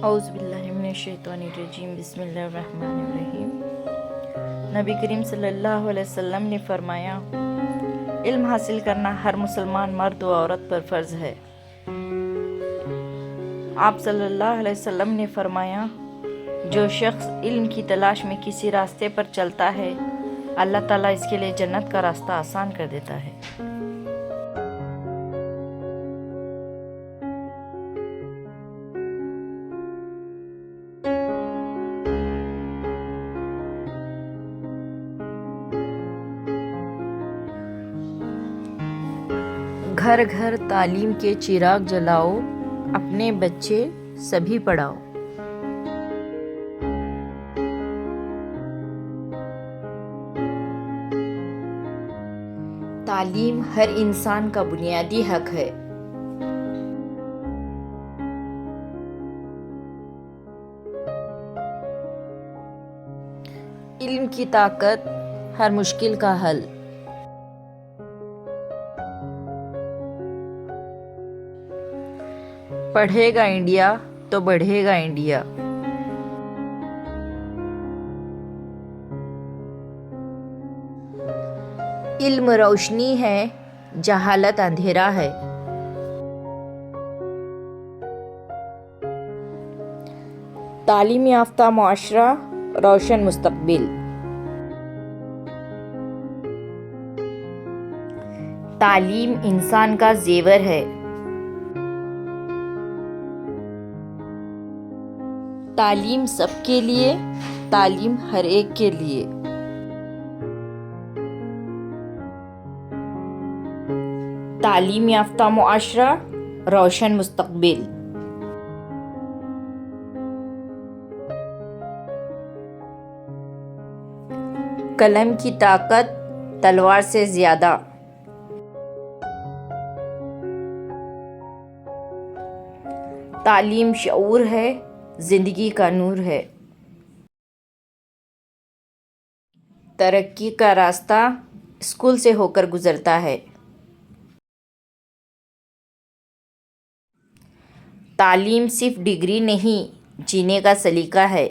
اعوذ باللہ من الشیطان الرجیم بسم اللہ الرحمن الرحیم۔ نبی کریم صلی اللہ علیہ وسلم نے فرمایا، علم حاصل کرنا ہر مسلمان مرد و عورت پر فرض ہے۔ آپ صلی اللہ علیہ وسلم نے فرمایا، جو شخص علم کی تلاش میں کسی راستے پر چلتا ہے، اللہ تعالیٰ اس کے لیے جنت کا راستہ آسان کر دیتا ہے۔ گھر گھر تعلیم کے چراغ جلاؤ، اپنے بچے سبھی پڑھاؤ۔ تعلیم ہر انسان کا بنیادی حق ہے۔ علم کی طاقت، ہر مشکل کا حل۔ پڑھے گا انڈیا تو بڑھے گا انڈیا۔ علم روشنی ہے، جہالت اندھیرا ہے۔ تعلیم یافتہ معاشرہ، روشن مستقبل۔ تعلیم انسان کا زیور ہے۔ تعلیم سب کے لیے، تعلیم ہر ایک کے لیے۔ تعلیم یافتہ معاشرہ، روشن مستقبل۔ قلم کی طاقت تلوار سے زیادہ۔ تعلیم شعور ہے، زندگی کا نور ہے۔ ترقی کا راستہ اسکول سے ہو کر گزرتا ہے۔ تعلیم صرف ڈگری نہیں، جینے کا سلیقہ ہے۔